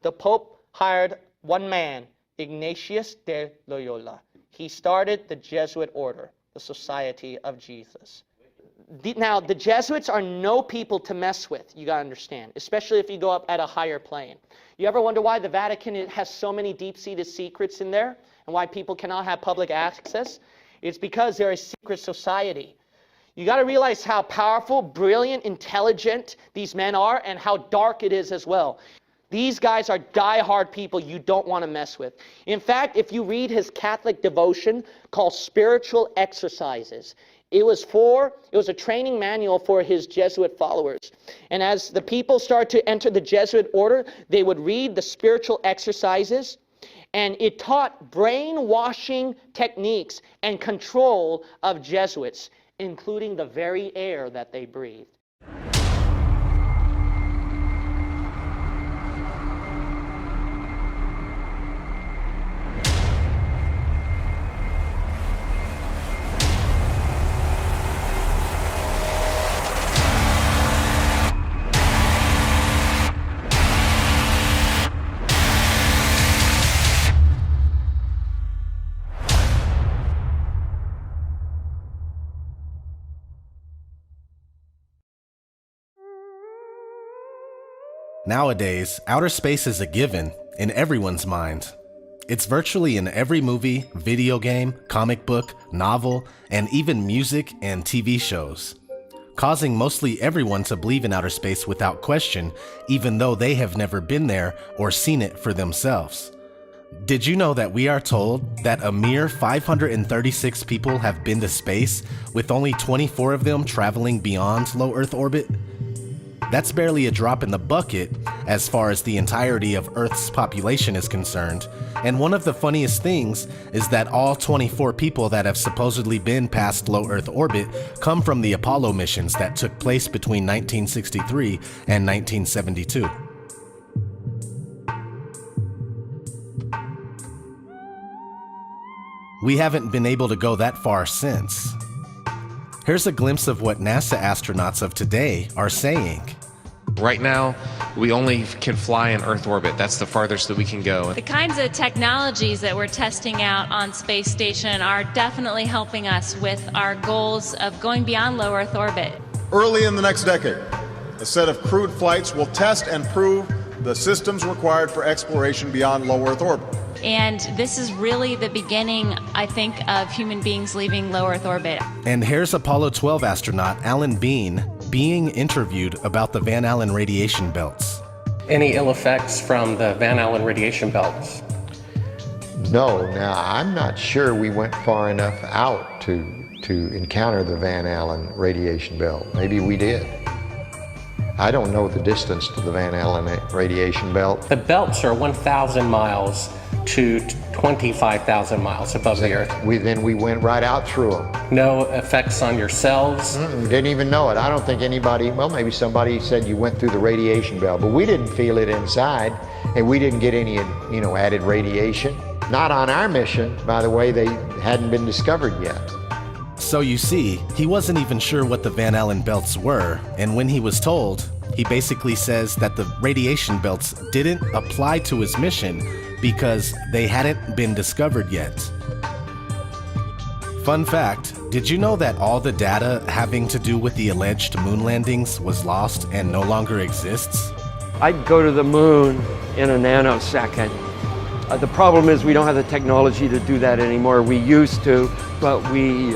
the Pope hired one man, Ignatius de Loyola. He started the Jesuit order, the Society of Jesus. Now, the Jesuits are no people to mess with, you gotta understand, especially if you go up at a higher plane. You ever wonder why the Vatican has so many deep-seated secrets in there and why people cannot have public access? It's because they're a secret society. You gotta realize how powerful, brilliant, intelligent these men are and how dark it is as well. These guys are die-hard people you don't want to mess with. In fact, if you read his Catholic devotion called Spiritual Exercises, it was a training manual for his Jesuit followers. And as the people started to enter the Jesuit order, they would read the spiritual exercises, and it taught brainwashing techniques and control of Jesuits, including the very air that they breathed. Nowadays, outer space is a given in everyone's mind. It's virtually in every movie, video game, comic book, novel, and even music and TV shows, causing mostly everyone to believe in outer space without question, even though they have never been there or seen it for themselves. Did you know that we are told that a mere 536 people have been to space, with only 24 of them traveling beyond low Earth orbit? That's barely a drop in the bucket as far as the entirety of Earth's population is concerned, and one of the funniest things is that all 24 people that have supposedly been past low Earth orbit come from the Apollo missions that took place between 1963 and 1972. We haven't been able to go that far since. Here's a glimpse of what NASA astronauts of today are saying. Right now, we only can fly in Earth orbit. That's the farthest that we can go. The kinds of technologies that we're testing out on space station are definitely helping us with our goals of going beyond low Earth orbit. Early in the next decade, a set of crewed flights will test and prove the systems required for exploration beyond low Earth orbit. And this is really the beginning, I think, of human beings leaving low Earth orbit. And here's Apollo 12 astronaut Alan Bean being interviewed about the Van Allen radiation belts. Any ill effects from the Van Allen radiation belts? No, now I'm not sure we went far enough out to encounter the Van Allen radiation belt. Maybe we did. I don't know the distance to the Van Allen radiation belt. The belts are 1,000 miles to 25,000 miles above the Earth. Then we went right out through them. No effects on your cells? Didn't even know it. I don't think anybody, well, maybe somebody said you went through the radiation belt, but we didn't feel it inside, and we didn't get any, added radiation. Not on our mission, by the way. They hadn't been discovered yet. So you see, he wasn't even sure what the Van Allen belts were, and when he was told, he basically says that the radiation belts didn't apply to his mission because they hadn't been discovered yet. Fun fact, did you know that all the data having to do with the alleged moon landings was lost and no longer exists? I'd go to the moon in a nanosecond. The problem is we don't have the technology to do that anymore. We used to, but we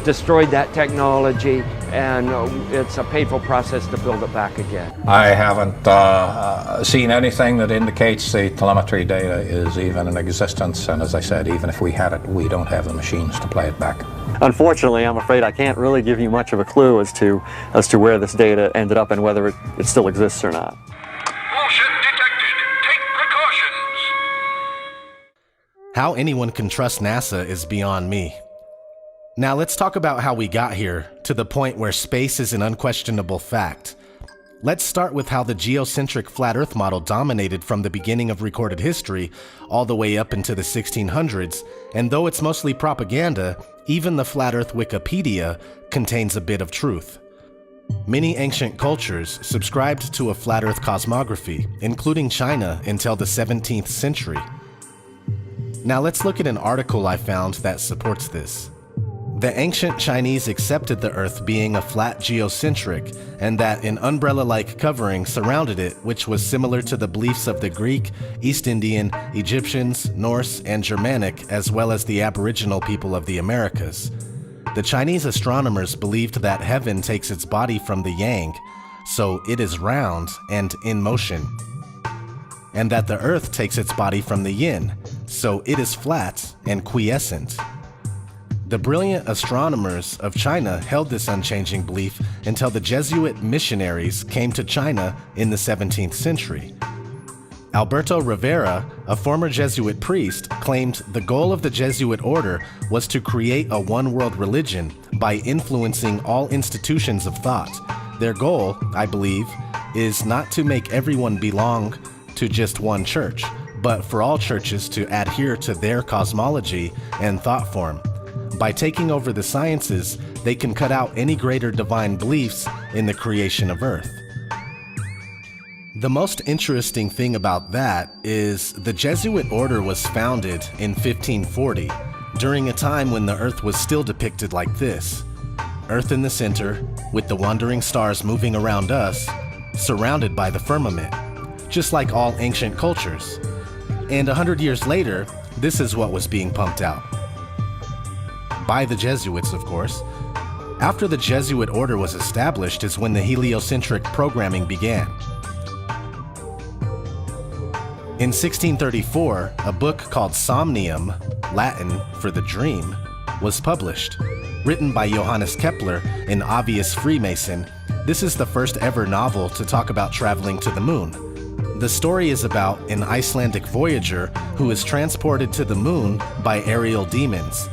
destroyed that technology, and it's a painful process to build it back again. I haven't seen anything that indicates the telemetry data is even in existence, and as I said, even if we had it, we don't have the machines to play it back. Unfortunately, I'm afraid I can't really give you much of a clue as to where this data ended up and whether it still exists or not. Bullshit detected. Take precautions. How anyone can trust NASA is beyond me. Now let's talk about how we got here, to the point where space is an unquestionable fact. Let's start with how the geocentric flat Earth model dominated from the beginning of recorded history all the way up into the 1600s, and though it's mostly propaganda, even the Flat Earth Wikipedia contains a bit of truth. Many ancient cultures subscribed to a flat Earth cosmography, including China until the 17th century. Now let's look at an article I found that supports this. The ancient Chinese accepted the Earth being a flat geocentric, and that an umbrella-like covering surrounded it, which was similar to the beliefs of the Greek, East Indian, Egyptians, Norse, and Germanic, as well as the Aboriginal people of the Americas. The Chinese astronomers believed that heaven takes its body from the yang, so it is round and in motion, and that the Earth takes its body from the yin, so it is flat and quiescent. The brilliant astronomers of China held this unchanging belief until the Jesuit missionaries came to China in the 17th century. Alberto Rivera, a former Jesuit priest, claimed the goal of the Jesuit order was to create a one-world religion by influencing all institutions of thought. Their goal, I believe, is not to make everyone belong to just one church, but for all churches to adhere to their cosmology and thought form. By taking over the sciences, they can cut out any greater divine beliefs in the creation of Earth. The most interesting thing about that is the Jesuit order was founded in 1540, during a time when the Earth was still depicted like this. Earth in the center, with the wandering stars moving around us, surrounded by the firmament, just like all ancient cultures. And 100 years later, this is what was being pumped out. By the Jesuits, of course. After the Jesuit order was established is when the heliocentric programming began. In 1634, a book called Somnium, Latin for the dream, was published. Written by Johannes Kepler, an obvious Freemason, this is the first ever novel to talk about traveling to the moon. The story is about an Icelandic voyager who is transported to the moon by aerial demons,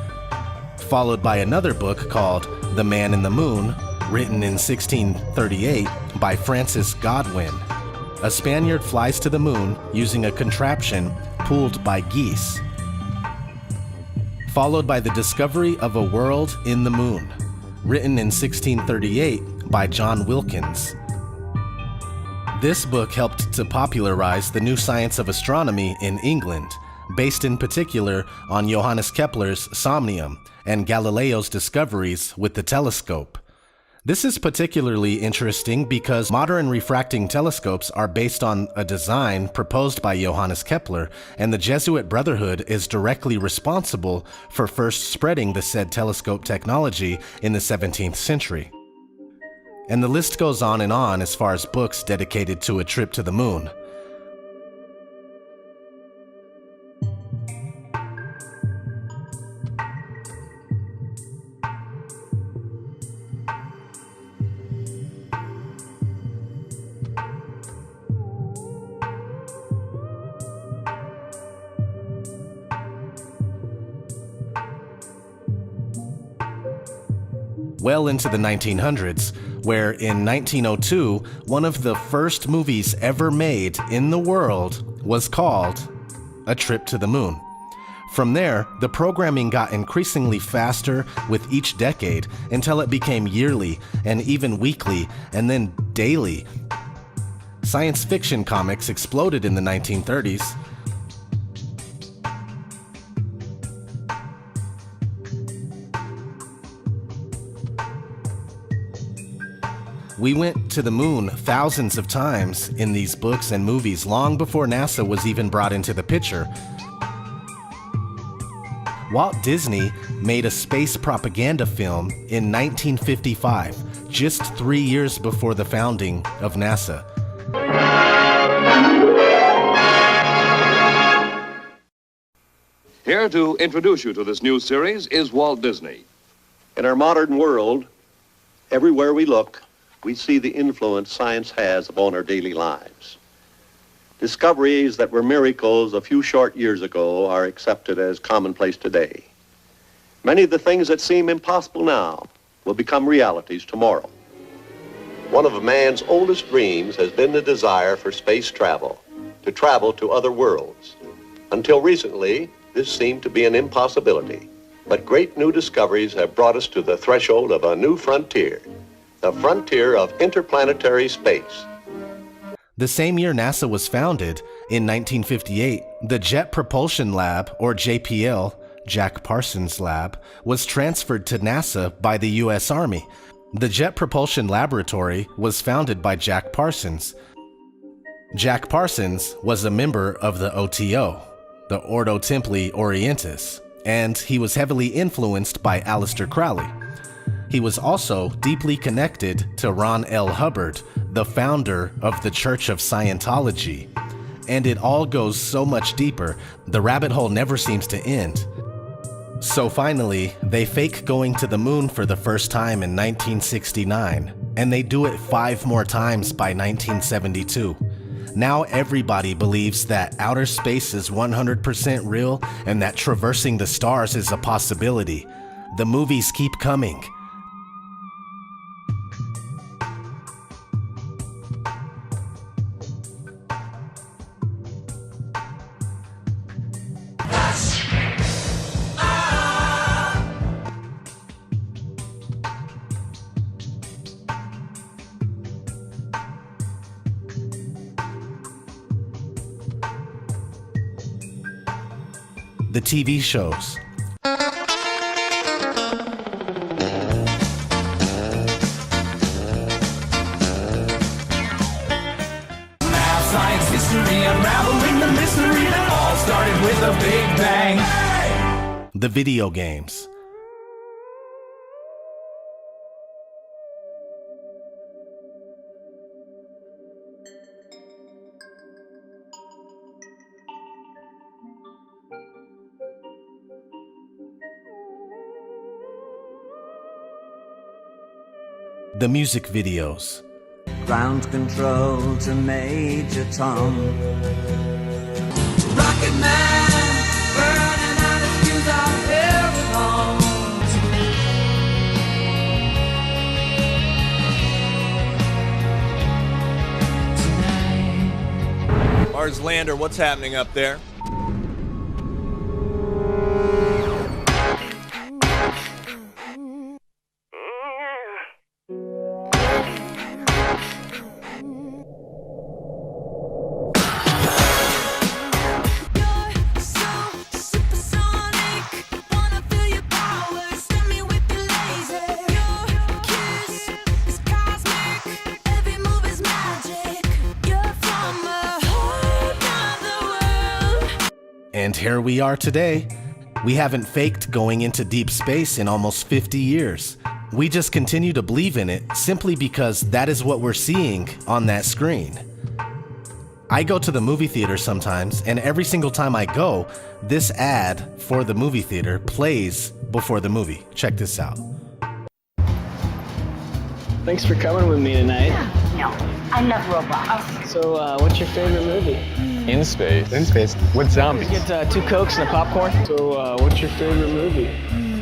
followed by another book called The Man in the Moon, written in 1638 by Francis Godwin. A Spaniard flies to the moon using a contraption pulled by geese. Followed by The Discovery of a World in the Moon, written in 1638 by John Wilkins. This book helped to popularize the new science of astronomy in England, based in particular on Johannes Kepler's Somnium and Galileo's discoveries with the telescope. This is particularly interesting because modern refracting telescopes are based on a design proposed by Johannes Kepler, and the Jesuit Brotherhood is directly responsible for first spreading the said telescope technology in the 17th century. And the list goes on as far as books dedicated to a trip to the moon. Well into the 1900s, where in 1902, one of the first movies ever made in the world was called A Trip to the Moon. From there, the programming got increasingly faster with each decade until it became yearly and even weekly and then daily. Science fiction comics exploded in the 1930s. We went to the moon thousands of times in these books and movies long before NASA was even brought into the picture. Walt Disney made a space propaganda film in 1955, just 3 years before the founding of NASA. Here to introduce you to this new series is Walt Disney. In our modern world, everywhere we look, we see the influence science has upon our daily lives. Discoveries that were miracles a few short years ago are accepted as commonplace today. Many of the things that seem impossible now will become realities tomorrow. One of man's oldest dreams has been the desire for space travel, to travel to other worlds. Until recently, this seemed to be an impossibility. But great new discoveries have brought us to the threshold of a new frontier. the frontier of interplanetary space. The same year NASA was founded, in 1958, the Jet Propulsion Lab, or JPL, Jack Parsons Lab, was transferred to NASA by the U.S. Army. The Jet Propulsion Laboratory was founded by Jack Parsons. Jack Parsons was a member of the OTO, the Ordo Templi Orientis, and he was heavily influenced by Aleister Crowley. He was also deeply connected to Ron L. Hubbard, the founder of the Church of Scientology. And it all goes so much deeper, the rabbit hole never seems to end. So finally, they fake going to the moon for the first time in 1969, and they do it 5 more times by 1972. Now everybody believes that outer space is 100% real and that traversing the stars is a possibility. The movies keep coming. The TV shows. Math, science, history, unraveling the mystery that all started with a big bang. Hey! The video games. The music videos. Ground control to Major Tom. Rocket Man, burning out his fuse out here at home. Mars Lander, what's happening up there? And here we are today. We haven't faked going into deep space in almost 50 years. We just continue to believe in it simply because that is what we're seeing on that screen. I go to the movie theater sometimes, and every single time I go, this ad for the movie theater plays before the movie. Check this out. Thanks for coming with me tonight. No, I love robots. So, what's your favorite movie? In space. In space. With zombies. You get 2 Cokes and a popcorn. So, what's your favorite movie?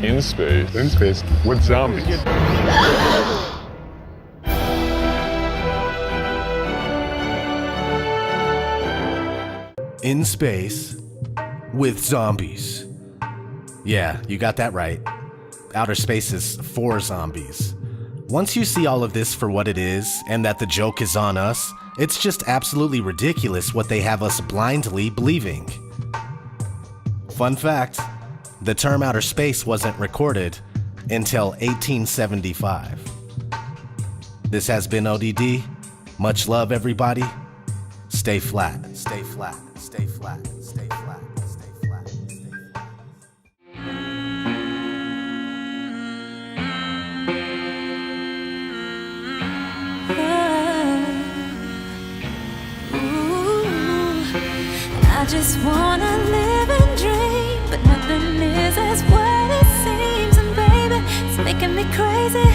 In space. In space. With zombies. In space with zombies. Yeah, you got that right. Outer space is for zombies. Once you see all of this for what it is, and that the joke is on us, it's just absolutely ridiculous what they have us blindly believing. Fun fact, the term outer space wasn't recorded until 1875. This has been ODD. Much love, everybody. Stay flat, stay flat, stay flat, stay flat, stay flat, stay flat. I just wanna live and dream, but nothing is as what it seems. And baby, it's making me crazy.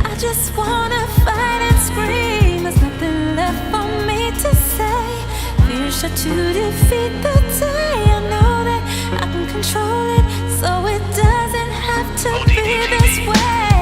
I just wanna fight and scream. There's nothing left for me to say. Fear shot to defeat the day. I know that I can control it, so it doesn't have to be this way.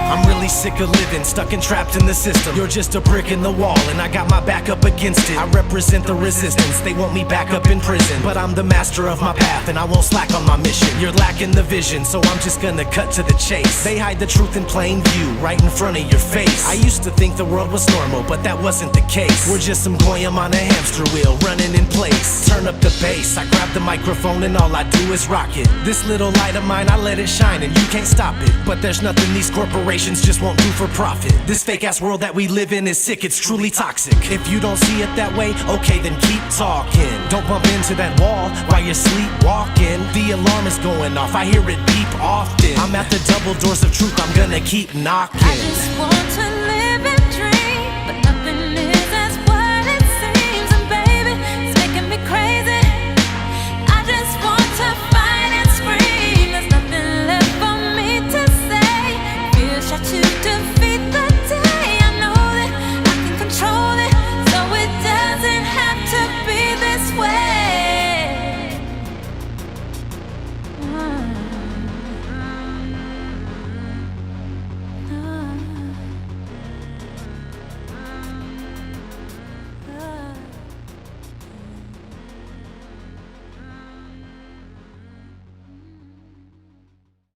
I'm really sick of living, stuck and trapped in the system. You're just a brick in the wall, and I got my back up against it. I represent the resistance, they want me back up in prison. But I'm the master of my path, and I won't slack on my mission. You're lacking the vision, so I'm just gonna cut to the chase. They hide the truth in plain view, right in front of your face. I used to think the world was normal, but that wasn't the case. We're just some goyim on a hamster wheel, running in place. Turn up the bass, I grab the microphone and all I do is rock it. This little light of mine, I let it shine and you can't stop it. But there's nothing these corporations just won't do for profit. This fake ass world that we live in is sick, it's truly toxic. If you don't see it that way, okay then keep talking. Don't bump into that wall while you're sleepwalking. The alarm is going off, I hear it beep often. I'm at the double doors of truth, I'm gonna keep knocking. I just want to